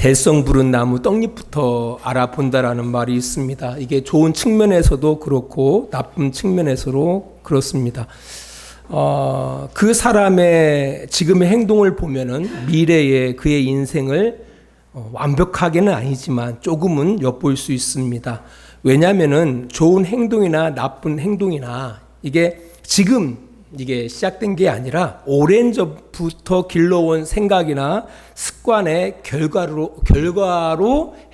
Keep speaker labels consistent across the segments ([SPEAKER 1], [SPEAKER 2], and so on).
[SPEAKER 1] 대성 부른 나무 떡잎부터 알아본다라는 말이 있습니다. 이게 좋은 측면에서도 그렇고 나쁜 측면에서도 그렇습니다. 그 사람의 지금의 행동을 보면은 미래의 그의 인생을 완벽하게는 아니지만 조금은 엿볼 수 있습니다. 왜냐하면은 좋은 행동이나 나쁜 행동이나 이게 지금 이게 시작된 게 아니라 오랜 전부터 길러온 생각이나 습관의 결과로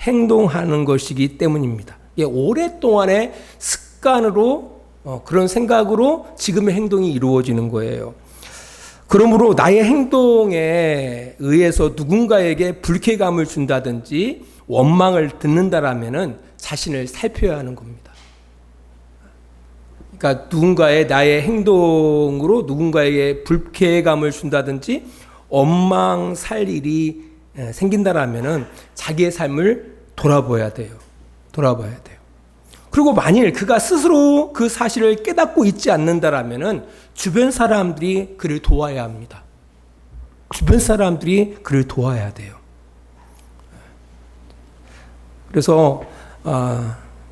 [SPEAKER 1] 행동하는 것이기 때문입니다. 이게 오랫동안의 습관으로 그런 생각으로 지금의 행동이 이루어지는 거예요. 그러므로 나의 행동에 의해서 누군가에게 불쾌감을 준다든지 원망을 듣는다라면은 자신을 살펴야 하는 겁니다. 그러니까 나의 행동으로 누군가에게 불쾌감을 준다든지 원망 살 일이 생긴다라면은 자기의 삶을 돌아봐야 돼요. 그리고 만일 그가 스스로 그 사실을 깨닫고 있지 않는다라면은 주변 사람들이 그를 도와야 합니다. 주변 사람들이 그를 도와야 돼요. 그래서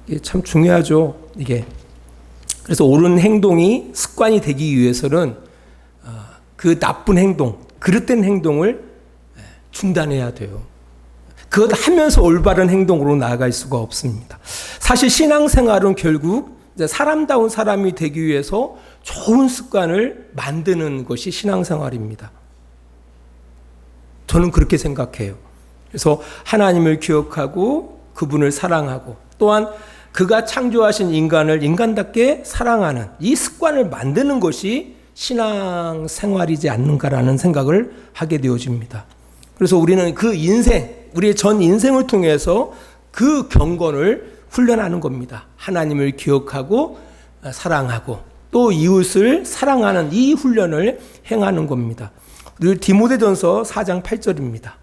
[SPEAKER 1] 이게 참 중요하죠. 이게. 그래서 옳은 행동이 습관이 되기 위해서는 그 나쁜 행동, 그릇된 행동을 중단해야 돼요. 그것 하면서 올바른 행동으로 나아갈 수가 없습니다. 사실 신앙생활은 결국 사람다운 사람이 되기 위해서 좋은 습관을 만드는 것이 신앙생활입니다. 저는 그렇게 생각해요. 그래서 하나님을 기억하고 그분을 사랑하고 또한 그가 창조하신 인간을 인간답게 사랑하는 이 습관을 만드는 것이 신앙생활이지 않는가라는 생각을 하게 되어집니다. 그래서 우리는 우리의 전 인생을 통해서 그 경건을 훈련하는 겁니다. 하나님을 기억하고 사랑하고 또 이웃을 사랑하는 이 훈련을 행하는 겁니다. 디모데전서 4장 8절입니다.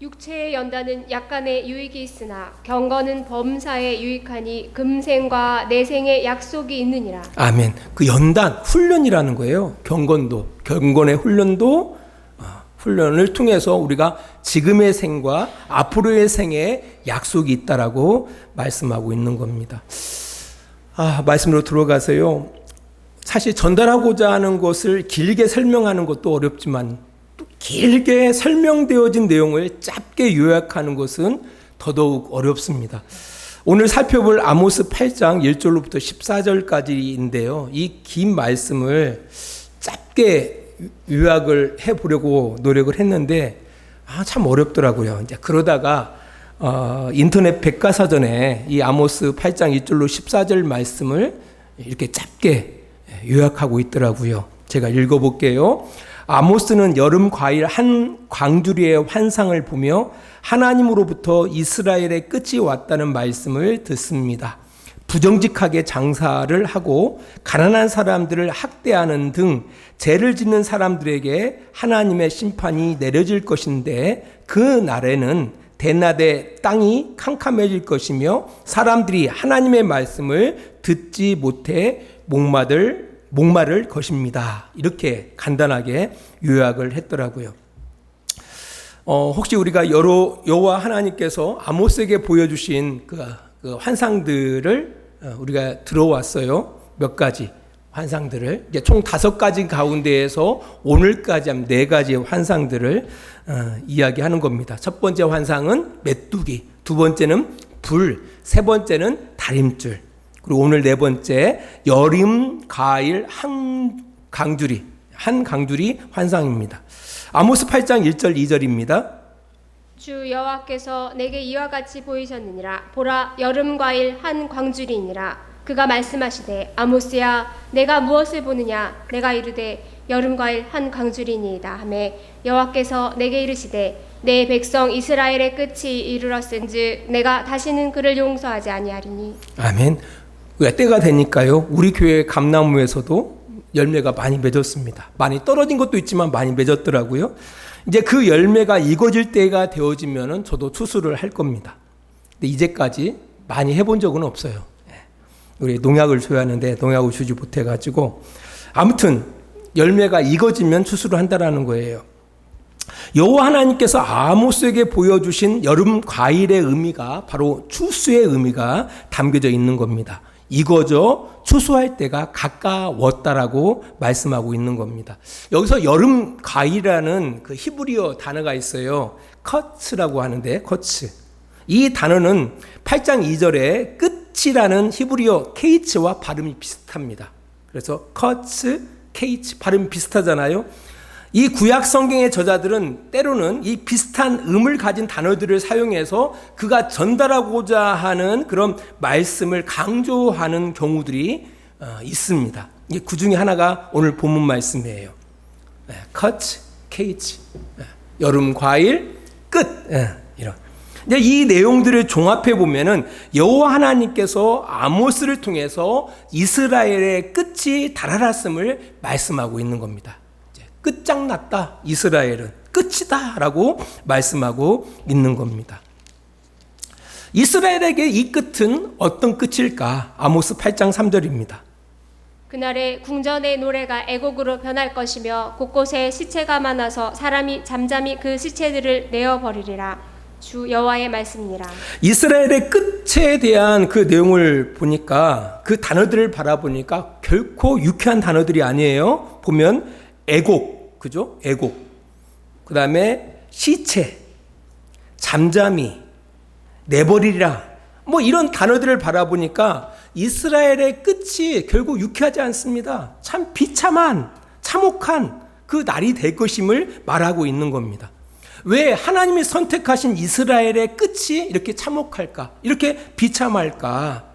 [SPEAKER 2] 육체의 연단은 약간의 유익이 있으나 경건은 범사에 유익하니 금생과 내생의 약속이 있느니라.
[SPEAKER 1] 아멘. 그 연단, 훈련이라는 거예요. 경건의 훈련을 통해서 우리가 지금의 생과 앞으로의 생에 약속이 있다라고 말씀하고 있는 겁니다. 말씀으로 들어가세요. 사실 전달하고자 하는 것을 길게 설명하는 것도 어렵지만 또 길게 설명되어진 내용을 짧게 요약하는 것은 더더욱 어렵습니다. 오늘 살펴볼 아모스 8장 1절로부터 14절까지인데요. 이 긴 말씀을 짧게 요약을 해보려고 노력을 했는데 참 어렵더라고요. 이제 그러다가 인터넷 백과사전에 이 아모스 8장 1절로 14절 말씀을 이렇게 짧게 요약하고 있더라고요. 제가 읽어볼게요. 아모스는 여름 과일 한 광주리의 환상을 보며 하나님으로부터 이스라엘의 끝이 왔다는 말씀을 듣습니다. 부정직하게 장사를 하고 가난한 사람들을 학대하는 등 죄를 짓는 사람들에게 하나님의 심판이 내려질 것인데 그 날에는 대낮에 땅이 캄캄해질 것이며 사람들이 하나님의 말씀을 듣지 못해 목마를 것입니다. 이렇게 간단하게 요약을 했더라고요. 혹시 우리가 여호와 하나님께서 아모스에게 보여주신 그 환상들을 우리가 들어왔어요. 몇 가지 환상들을 이제 총 5가지 가운데에서 오늘까지 한 4가지의 환상들을 이야기하는 겁니다. 첫 번째 환상은 메뚜기, 두 번째는 불, 세 번째는 다림줄, 그리고 오늘 4번째 여름 과일 한 강주리 환상입니다. 아모스 8장 1절 2절입니다.
[SPEAKER 2] 주 여호와께서 내게 이와 같이 보이셨느니라. 보라, 여름 과일 한 광주리니라. 그가 말씀하시되 아모스야, 내가 무엇을 보느냐? 내가 이르되 여름 과일 한 광주리니이다 하매 여호와께서 내게 이르시되 내 백성 이스라엘의 끝이 이르렀은즉 내가 다시는 그를 용서하지 아니하리니.
[SPEAKER 1] 아멘. 때가 되니까요. 우리 교회 감나무에서도 열매가 많이 맺었습니다. 많이 떨어진 것도 있지만 많이 맺었더라고요. 이제 그 열매가 익어질 때가 되어지면은 저도 추수를 할 겁니다. 근데 이제까지 많이 해본 적은 없어요. 우리 농약을 줘야 하는데 농약을 주지 못해가지고 아무튼 열매가 익어지면 추수를 한다라는 거예요. 여호와 하나님께서 아모스에게 보여주신 여름 과일의 의미가 바로 추수의 의미가 담겨져 있는 겁니다. 이거죠. 추수할 때가 가까웠다라고 말씀하고 있는 겁니다. 여기서 여름 과일이라는 그 히브리어 단어가 있어요. 커츠라고 하는데 커츠. 이 단어는 8장 2절에 끝이라는 히브리어 케이츠와 발음이 비슷합니다. 그래서 커츠, 케이츠 발음이 비슷하잖아요. 이 구약 성경의 저자들은 때로는 이 비슷한 음을 가진 단어들을 사용해서 그가 전달하고자 하는 그런 말씀을 강조하는 경우들이 있습니다. 그 중에 하나가 오늘 본문 말씀이에요. cut, cage, 여름 과일, 끝, 이런. 이 내용들을 종합해 보면은 여호와 하나님께서 아모스를 통해서 이스라엘의 끝이 달아났음을 말씀하고 있는 겁니다. 끝장났다. 이스라엘은 끝이다라고 말씀하고 있는 겁니다. 이스라엘에게 이 끝은 어떤 끝일까? 아모스 8장 3절입니다.
[SPEAKER 2] 그날에 궁전의 노래가 애곡으로 변할 것이며 곳곳에 시체가 많아서 사람이 잠잠히 그 시체들을 내어버리리라. 주 여호와의 말씀이니라.
[SPEAKER 1] 이스라엘의 끝에 대한 그 내용을 보니까 그 단어들을 바라보니까 결코 유쾌한 단어들이 아니에요. 보면 애곡, 그죠? 애곡. 그 다음에 시체, 잠잠히, 내버리라. 뭐 이런 단어들을 바라보니까 이스라엘의 끝이 결국 유쾌하지 않습니다. 참 비참한, 참혹한 그 날이 될 것임을 말하고 있는 겁니다. 왜 하나님이 선택하신 이스라엘의 끝이 이렇게 참혹할까? 이렇게 비참할까?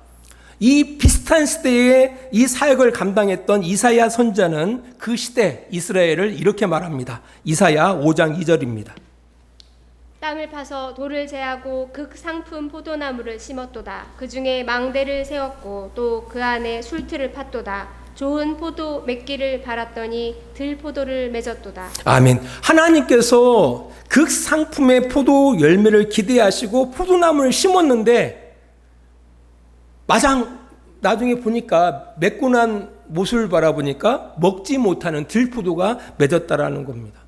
[SPEAKER 1] 이 비슷한 시대에 이 사역을 감당했던 이사야 선지자는 그 시대 이스라엘을 이렇게 말합니다. 이사야 5장 2절입니다.
[SPEAKER 2] 땅을 파서 돌을 제하고 극상품 포도나무를 심었도다. 그 중에 망대를 세웠고 또 그 안에 술틀을 팠도다. 좋은 포도 맺기를 바랐더니 들포도를 맺었도다.
[SPEAKER 1] 아멘. 하나님께서 극상품의 포도 열매를 기대하시고 포도나무를 심었는데 마장 나중에 보니까 맺고 난 모습을 바라보니까 먹지 못하는 들포도가 맺었다라는 겁니다.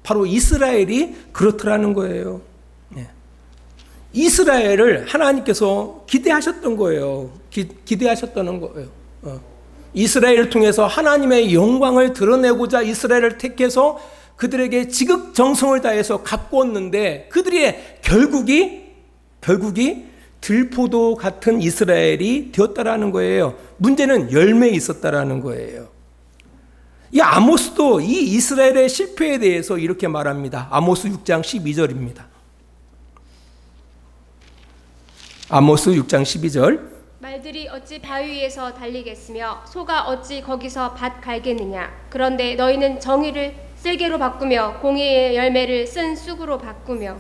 [SPEAKER 1] 바로 이스라엘이 그렇더라는 거예요. 이스라엘을 하나님께서 기대하셨던 거예요. 기대하셨다는 거예요. 이스라엘을 통해서 하나님의 영광을 드러내고자 이스라엘을 택해서 그들에게 지극정성을 다해서 가꾸었는데 그들의 결국이 들포도 같은 이스라엘이 되었다라는 거예요. 문제는 열매에 있었다라는 거예요. 이 아모스도 이 이스라엘의 실패에 대해서 이렇게 말합니다. 아모스 6장 12절입니다. 아모스 6장 12절.
[SPEAKER 2] 말들이 어찌 바위 위에서 달리겠으며 소가 어찌 거기서 밭 갈겠느냐. 그런데 너희는 정의를 쓸개로 바꾸며 공의의 열매를 쓴 쑥으로 바꾸며.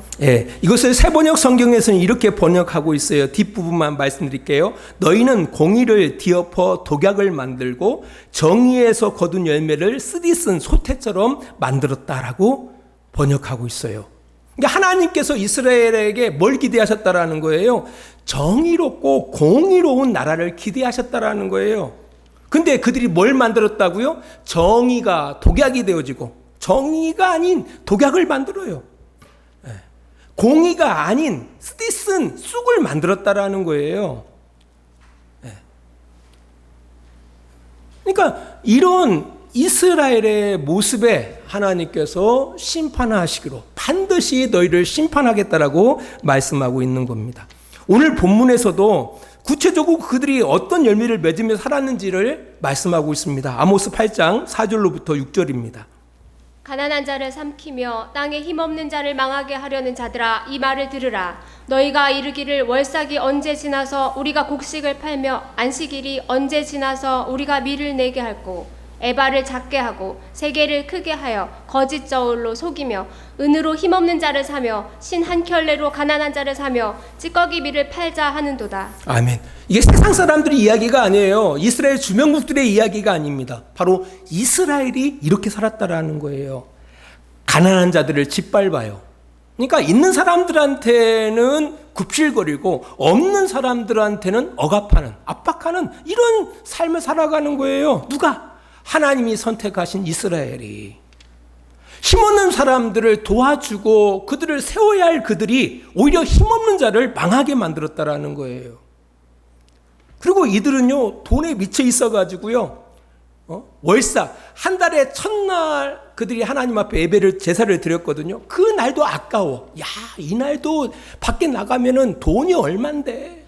[SPEAKER 1] 이것을 새번역 성경에서는 이렇게 번역하고 있어요. 뒷부분만 말씀드릴게요. 너희는 공의를 뒤엎어 독약을 만들고 정의에서 거둔 열매를 쓰디 쓴 소태처럼 만들었다라고 번역하고 있어요. 그러니까 하나님께서 이스라엘에게 뭘 기대하셨다라는 거예요? 정의롭고 공의로운 나라를 기대하셨다라는 거예요. 근데 그들이 뭘 만들었다고요? 정의가 독약이 되어지고 정의가 아닌 독약을 만들어요. 공의가 아닌 쓰디 쓴 쑥을 만들었다라는 거예요. 그러니까 이런 이스라엘의 모습에 하나님께서 심판하시기로 반드시 너희를 심판하겠다라고 말씀하고 있는 겁니다. 오늘 본문에서도 구체적으로 그들이 어떤 열매를 맺으며 살았는지를 말씀하고 있습니다. 아모스 8장 4절로부터 6절입니다.
[SPEAKER 2] 가난한 자를 삼키며 땅에 힘없는 자를 망하게 하려는 자들아 이 말을 들으라. 너희가 이르기를 월삭이 언제 지나서 우리가 곡식을 팔며 안식일이 언제 지나서 우리가 밀을 내게 할꼬. 에바를 작게 하고 세계를 크게 하여 거짓 저울로 속이며 은으로 힘없는 자를 사며 신 한 켤레로 가난한 자를 사며 찌꺼기 밀을 팔자 하는도다.
[SPEAKER 1] 아멘. 이게 세상 사람들의 이야기가 아니에요. 이스라엘 주명국들의 이야기가 아닙니다. 바로 이스라엘이 이렇게 살았다라는 거예요. 가난한 자들을 짓밟아요. 그러니까 있는 사람들한테는 굽실거리고 없는 사람들한테는 억압하는, 압박하는 이런 삶을 살아가는 거예요. 누가? 하나님이 선택하신 이스라엘이. 힘없는 사람들을 도와주고 그들을 세워야 할 그들이 오히려 힘없는 자를 망하게 만들었다라는 거예요. 그리고 이들은요, 돈에 미쳐 있어가지고요, 월삭, 한 달에 첫날 그들이 하나님 앞에 예배를, 제사를 드렸거든요. 그 날도 아까워. 야, 이 날도 밖에 나가면은 돈이 얼만데.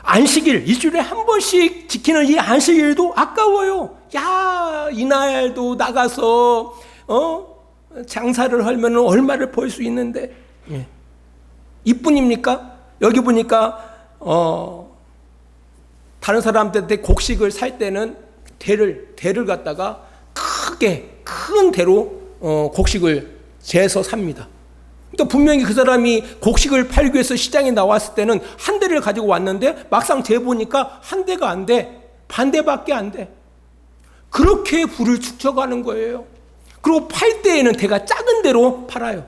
[SPEAKER 1] 안식일, 일주일에 한 번씩 지키는 이 안식일도 아까워요. 야, 이 날도 나가서, 장사를 하면 얼마를 벌 수 있는데. 예. 이뿐입니까? 여기 보니까, 다른 사람들한테 곡식을 살 때는 대를 갖다가 크게, 큰 대로, 곡식을 재서 삽니다. 그러니까 분명히 그 사람이 곡식을 팔기 위해서 시장에 나왔을 때는 한 대를 가지고 왔는데 막상 재보니까 한 대가 안 돼. 반 대밖에 안 돼. 그렇게 부를 축적하는 거예요. 그리고 팔 때에는 대가 작은 대로 팔아요.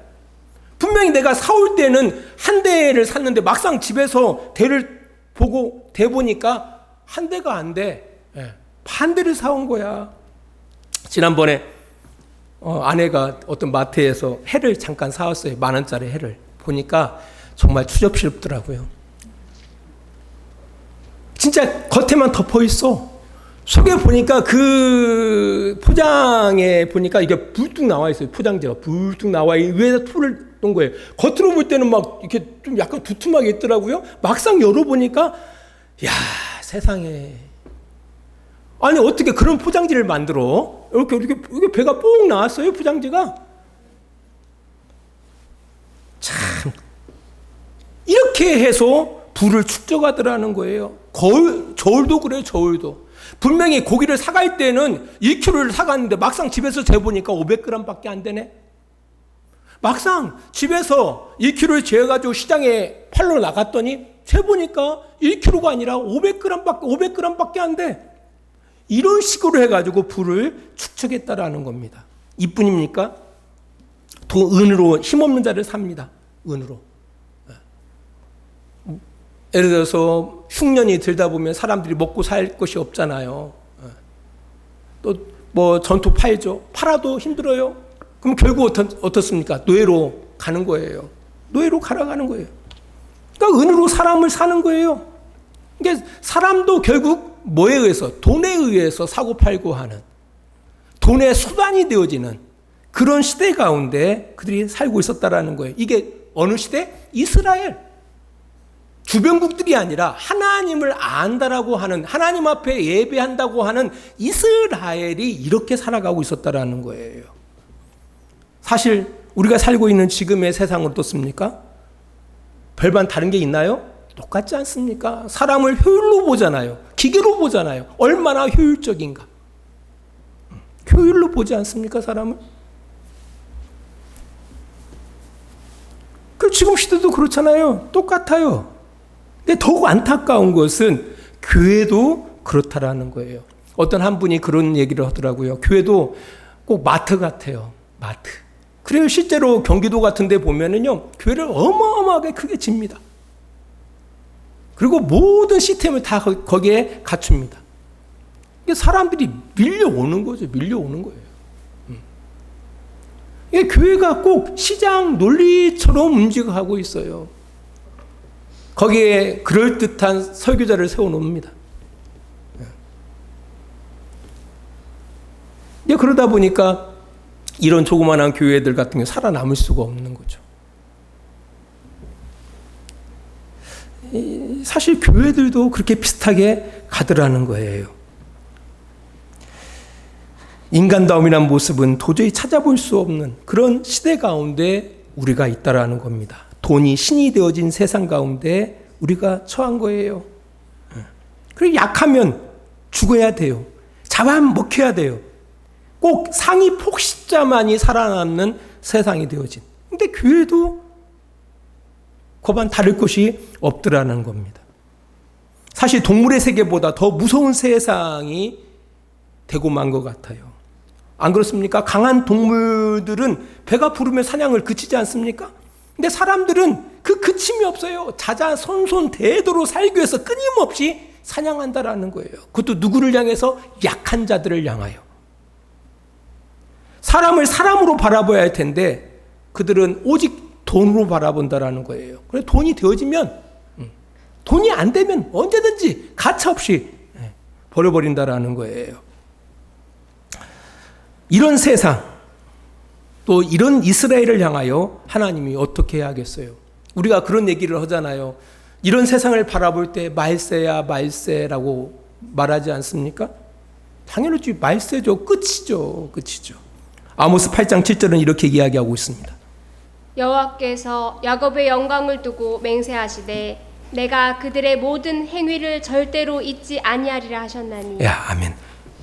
[SPEAKER 1] 분명히 내가 사올 때는 한 대를 샀는데 막상 집에서 대를 보고 대보니까 한 대가 안 돼. 반 대를 사온 거야. 지난번에 아내가 어떤 마트에서 해를 잠깐 사왔어요. 10,000원짜리 해를. 보니까 정말 추접스럽더라고요. 진짜 겉에만 덮어 있어. 속에 보니까 그 포장에 보니까 이게 불뚝 나와 있어요. 포장지가 불뚝 나와 위에다 풀을 놓은 거예요. 겉으로 볼 때는 막 이렇게 좀 약간 두툼하게 있더라고요. 막상 열어보니까 야, 세상에. 아니 어떻게 그런 포장지를 만들어? 이렇게 배가 뽕 나왔어요, 포장지가. 참 이렇게 해서 부를 축적하더라는 거예요. 저울도 그래요, 저울도. 분명히 고기를 사갈 때는 1kg를 사갔는데 막상 집에서 재보니까 500g밖에 안 되네. 막상 집에서 1kg를 재가지고 시장에 팔러 나갔더니 재보니까 1kg가 아니라 500g밖에 안 돼. 이런 식으로 해가지고 부를 축적했다라는 겁니다. 이뿐입니까? 은으로 힘없는 자를 삽니다. 은으로. 예를 들어서 흉년이 들다 보면 사람들이 먹고 살 것이 없잖아요. 또 뭐 전투 팔죠. 팔아도 힘들어요. 그럼 결국 어떻습니까? 노예로 가는 거예요. 노예로 갈아가는 거예요. 그러니까 은으로 사람을 사는 거예요. 그러니까 사람도 결국 뭐에 의해서? 돈에 의해서 사고 팔고 하는, 돈의 수단이 되어지는 그런 시대 가운데 그들이 살고 있었다라는 거예요. 이게 어느 시대? 이스라엘. 주변국들이 아니라 하나님을 안다라고 하는, 하나님 앞에 예배한다고 하는 이스라엘이 이렇게 살아가고 있었다라는 거예요. 사실 우리가 살고 있는 지금의 세상은 어떻습니까? 별반 다른 게 있나요? 똑같지 않습니까? 사람을 효율로 보잖아요. 기계로 보잖아요. 얼마나 효율적인가. 효율로 보지 않습니까, 사람을? 그 지금 시대도 그렇잖아요. 똑같아요. 근데 더욱 안타까운 것은 교회도 그렇다라는 거예요. 어떤 한 분이 그런 얘기를 하더라고요. 교회도 꼭 마트 같아요. 마트. 그래요. 실제로 경기도 같은 데 보면은요, 교회를 어마어마하게 크게 집니다. 그리고 모든 시스템을 다 거기에 갖춥니다. 사람들이 밀려오는 거죠. 밀려오는 거예요. 이게 교회가 꼭 시장 논리처럼 움직여가고 있어요. 거기에 그럴듯한 설교자를 세워놓습니다. 그러다 보니까 이런 조그만한 교회들 같은 경우 살아남을 수가 없는 거죠. 사실 교회들도 그렇게 비슷하게 가더라는 거예요. 인간다움이란 모습은 도저히 찾아볼 수 없는 그런 시대 가운데 우리가 있다라는 겁니다. 돈이 신이 되어진 세상 가운데 우리가 처한 거예요. 그리고 약하면 죽어야 돼요. 잡아먹혀야 돼요. 꼭 상위 폭식자만이 살아남는 세상이 되어진. 근데 교회도 그만 다를 것이 없더라는 겁니다. 사실 동물의 세계보다 더 무서운 세상이 되고 만 것 같아요. 안 그렇습니까? 강한 동물들은 배가 부르면 사냥을 그치지 않습니까? 근데 사람들은 그 그침이 없어요. 자자손손대도록 살기 위해서 끊임없이 사냥한다라는 거예요. 그것도 누구를 향해서? 약한 자들을 향하여. 사람을 사람으로 바라봐야 할 텐데 그들은 오직 돈으로 바라본다라는 거예요. 그래서 돈이 되어지면, 돈이 안 되면 언제든지 가차없이 버려버린다라는 거예요. 이런 세상, 또 이런 이스라엘을 향하여 하나님이 어떻게 해야겠어요? 우리가 그런 얘기를 하잖아요. 이런 세상을 바라볼 때 말세야 말세라고 말하지 않습니까? 당연하지, 말세죠. 끝이죠. 아모스 8장 7절은 이렇게 이야기하고 있습니다.
[SPEAKER 2] 여호와께서 야곱의 영광을 두고 맹세하시되 내가 그들의 모든 행위를 절대로 잊지 아니하리라 하셨나니.
[SPEAKER 1] 야, 아멘.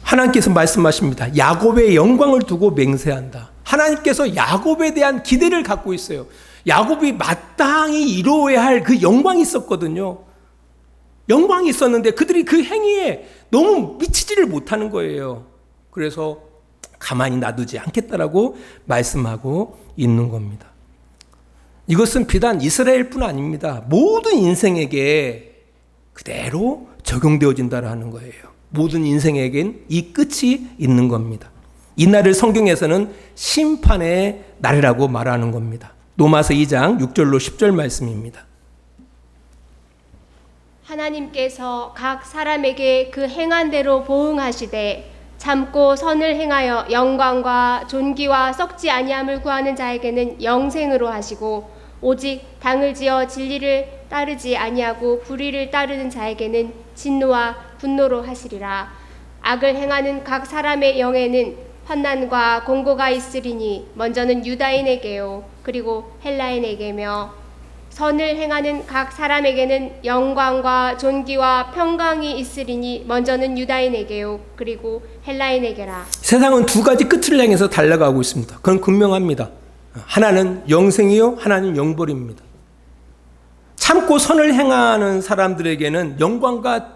[SPEAKER 1] 하나님께서 말씀하십니다. 야곱의 영광을 두고 맹세한다. 하나님께서 야곱에 대한 기대를 갖고 있어요. 야곱이 마땅히 이루어야 할 그 영광이 있었거든요. 영광이 있었는데 그들이 그 행위에 너무 미치지를 못하는 거예요. 그래서 가만히 놔두지 않겠다라고 말씀하고 있는 겁니다. 이것은 비단 이스라엘뿐 아닙니다. 모든 인생에게 그대로 적용되어진다라는 거예요. 모든 인생에겐 이 끝이 있는 겁니다. 이 날을 성경에서는 심판의 날이라고 말하는 겁니다. 로마서 2장 6절로 10절 말씀입니다.
[SPEAKER 2] 하나님께서 각 사람에게 그 행한 대로 보응하시되 참고 선을 행하여 영광과 존귀와 썩지 아니함을 구하는 자에게는 영생으로 하시고 오직 당을 지어 진리를 따르지 아니하고 불의를 따르는 자에게는 진노와 분노로 하시리라. 악을 행하는 각 사람의 영에는 환난과 공고가 있으리니 먼저는 유다인에게요 그리고 헬라인에게며 선을 행하는 각 사람에게는 영광과 존귀와 평강이 있으리니 먼저는 유다인에게요 그리고 헬라인에게라.
[SPEAKER 1] 세상은 두 가지 끝을 향해서 달려가고 있습니다. 그건 분명합니다. 하나는 영생이요, 하나는 영벌입니다. 참고 선을 행하는 사람들에게는 영광과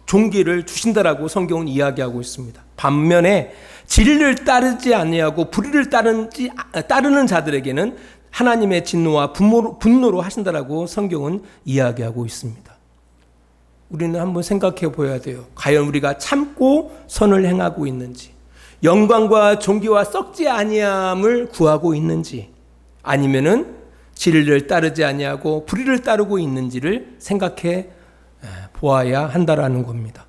[SPEAKER 1] 존귀를 주신다라고 성경은 이야기하고 있습니다. 반면에 진리를 따르지 아니하고 불의를 따르는 자들에게는 하나님의 진노와 분노로 하신다라고 성경은 이야기하고 있습니다. 우리는 한번 생각해 보아야 돼요. 과연 우리가 참고 선을 행하고 있는지, 영광과 존귀와 썩지 아니함을 구하고 있는지, 아니면은 진리를 따르지 아니하고 불의를 따르고 있는지를 생각해 보아야 한다라는 겁니다.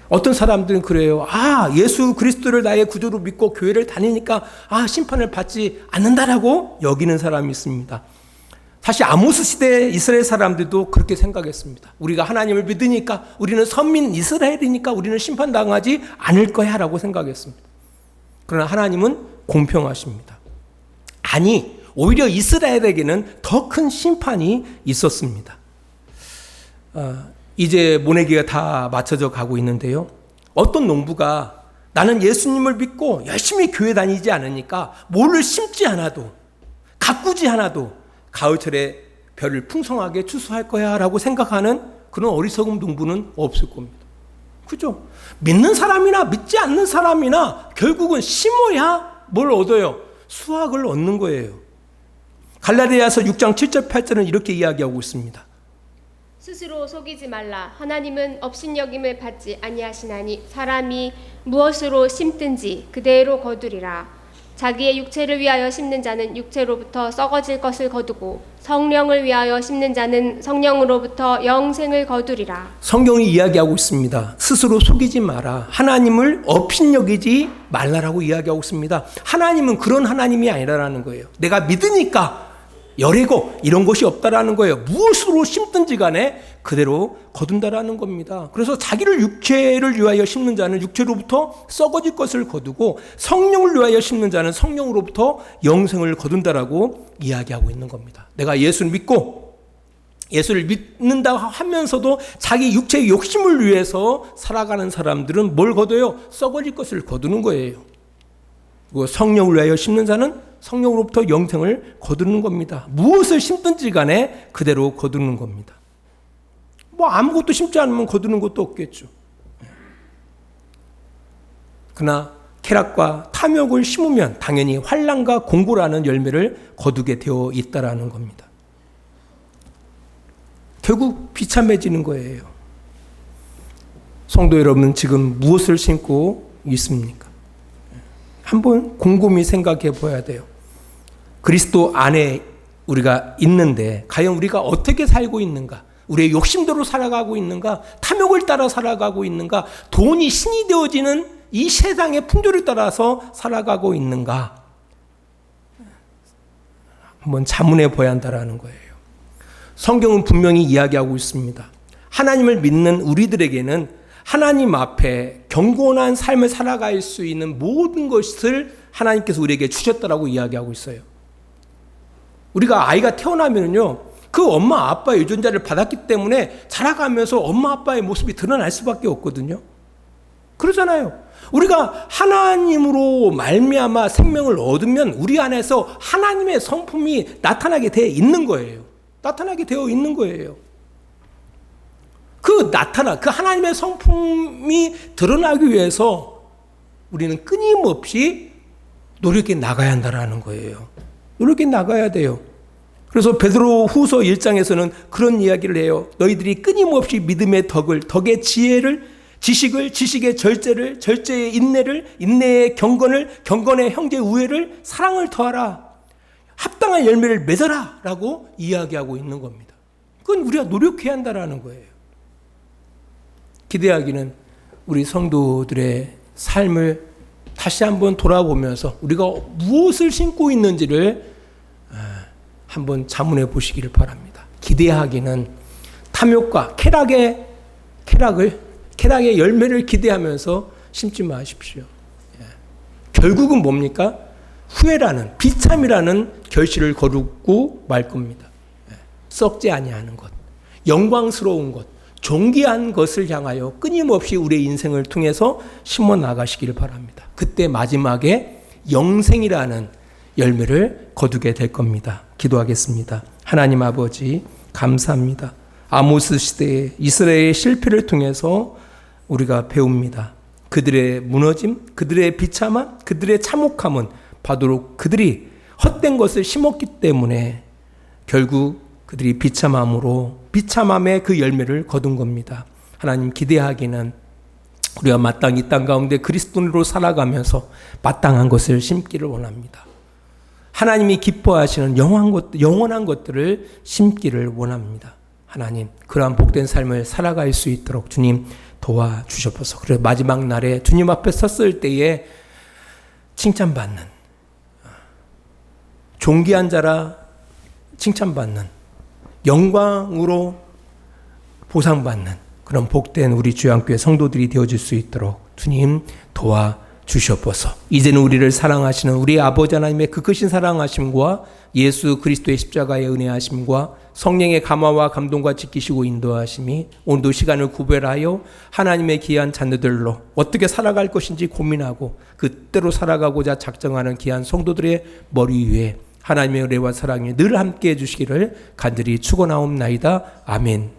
[SPEAKER 1] 어떤 사람들은 그래요. 예수 그리스도를 나의 구주로 믿고 교회를 다니니까 심판을 받지 않는다라고 여기는 사람이 있습니다. 사실 아모스 시대 이스라엘 사람들도 그렇게 생각했습니다. 우리가 하나님을 믿으니까, 우리는 선민 이스라엘이니까 우리는 심판당하지 않을 거야 라고 생각했습니다. 그러나 하나님은 공평하십니다. 아니, 오히려 이스라엘에게는 더 큰 심판이 있었습니다. 이제 모내기가 다 맞춰져 가고 있는데요. 어떤 농부가 나는 예수님을 믿고 열심히 교회 다니지 않으니까 뭐를 심지 않아도, 가꾸지 않아도 가을철에 벼를 풍성하게 추수할 거야 라고 생각하는 그런 어리석은 농부는 없을 겁니다. 그죠? 믿는 사람이나 믿지 않는 사람이나 결국은 심어야 뭘 얻어요? 수확을 얻는 거예요. 갈라디아서 6장 7절 8절은 이렇게 이야기하고 있습니다.
[SPEAKER 2] 스스로 속이지 말라. 하나님은 업신여김을 받지 아니하시나니 사람이 무엇으로 심든지 그대로 거두리라. 자기의 육체를 위하여 심는 자는 육체로부터 썩어질 것을 거두고 성령을 위하여 심는 자는 성령으로부터 영생을 거두리라.
[SPEAKER 1] 성경이 이야기하고 있습니다. 스스로 속이지 마라. 하나님을 업신여기지 말라라고 이야기하고 있습니다. 하나님은 그런 하나님이 아니라는 거예요. 내가 믿으니까 열애고 이런 것이 없다라는 거예요. 무엇으로 심든지 간에 그대로 거둔다라는 겁니다. 그래서 자기를 육체를 위하여 심는 자는 육체로부터 썩어질 것을 거두고 성령을 위하여 심는 자는 성령으로부터 영생을 거둔다라고 이야기하고 있는 겁니다. 내가 예수를 믿고 예수를 믿는다 하면서도 자기 육체의 욕심을 위해서 살아가는 사람들은 뭘 거둬요? 썩어질 것을 거두는 거예요. 그리고 성령을 위하여 심는 자는 성령으로부터 영생을 거두는 겁니다. 무엇을 심든지 간에 그대로 거두는 겁니다. 아무것도 심지 않으면 거두는 것도 없겠죠. 그러나 쾌락과 탐욕을 심으면 당연히 환난과 공고라는 열매를 거두게 되어 있다라는 겁니다. 결국 비참해지는 거예요. 성도 여러분, 지금 무엇을 신고 있습니까? 한번 곰곰이 생각해 봐야 돼요. 그리스도 안에 우리가 있는데 과연 우리가 어떻게 살고 있는가? 우리의 욕심대로 살아가고 있는가? 탐욕을 따라 살아가고 있는가? 돈이 신이 되어지는 이 세상의 풍조를 따라서 살아가고 있는가? 한번 자문해 봐야 한다는 거예요. 성경은 분명히 이야기하고 있습니다. 하나님을 믿는 우리들에게는 하나님 앞에 경건한 삶을 살아갈 수 있는 모든 것을 하나님께서 우리에게 주셨다라고 이야기하고 있어요. 우리가 아이가 태어나면요, 그 엄마 아빠의 유전자를 받았기 때문에 자라가면서 엄마 아빠의 모습이 드러날 수밖에 없거든요. 그러잖아요. 우리가 하나님으로 말미암아 생명을 얻으면 우리 안에서 하나님의 성품이 나타나게 되어 있는 거예요. 나타나게 되어 있는 거예요. 그 하나님의 성품이 드러나기 위해서 우리는 끊임없이 노력해 나가야 한다는 거예요. 노력해 나가야 돼요. 그래서 베드로 후서 1장에서는 그런 이야기를 해요. 너희들이 끊임없이 믿음의 덕의 지식을, 지식의 절제를, 절제의 인내를, 인내의 경건을, 경건의 형제 우애를, 사랑을 더하라. 합당한 열매를 맺어라. 라고 이야기하고 있는 겁니다. 그건 우리가 노력해야 한다는 거예요. 기대하기는 우리 성도들의 삶을 다시 한번 돌아보면서 우리가 무엇을 신고 있는지를 한번 자문해 보시기를 바랍니다. 기대하기는 탐욕과 쾌락의 열매를 기대하면서 심지 마십시오. 결국은 뭡니까? 후회라는, 비참이라는 결실을 거두고 말 겁니다. 썩지 아니하는 것, 영광스러운 것, 존귀한 것을 향하여 끊임없이 우리의 인생을 통해서 심어 나가시기를 바랍니다. 그때 마지막에 영생이라는 열매를 거두게 될 겁니다. 기도하겠습니다. 하나님 아버지, 감사합니다. 아모스 시대의 이스라엘의 실패를 통해서 우리가 배웁니다. 그들의 무너짐, 그들의 비참함, 그들의 참혹함은 바로 그들이 헛된 것을 심었기 때문에 결국 그들이 비참함의 그 열매를 거둔 겁니다. 하나님, 기대하기는 우리가 마땅히 이 땅 가운데 그리스도인으로 살아가면서 마땅한 것을 심기를 원합니다. 하나님이 기뻐하시는 영원한 것들을 심기를 원합니다. 하나님, 그러한 복된 삶을 살아갈 수 있도록 주님 도와주셔서, 그래서 마지막 날에 주님 앞에 섰을 때에 칭찬받는, 존귀한 자라 칭찬받는, 영광으로 보상받는 그런 복된 우리 주양교회 성도들이 되어질 수 있도록 주님 도와주시옵소서. 이제는 우리를 사랑하시는 우리 아버지 하나님의 그 크신 사랑하심과 예수 그리스도의 십자가의 은혜하심과 성령의 감화와 감동과 지키시고 인도하심이 오늘도 시간을 구별하여 하나님의 귀한 자녀들로 어떻게 살아갈 것인지 고민하고 그때로 살아가고자 작정하는 귀한 성도들의 머리 위에 하나님의 은혜와 사랑이 늘 함께해 주시기를 간절히 축원하옵나이다. 아멘.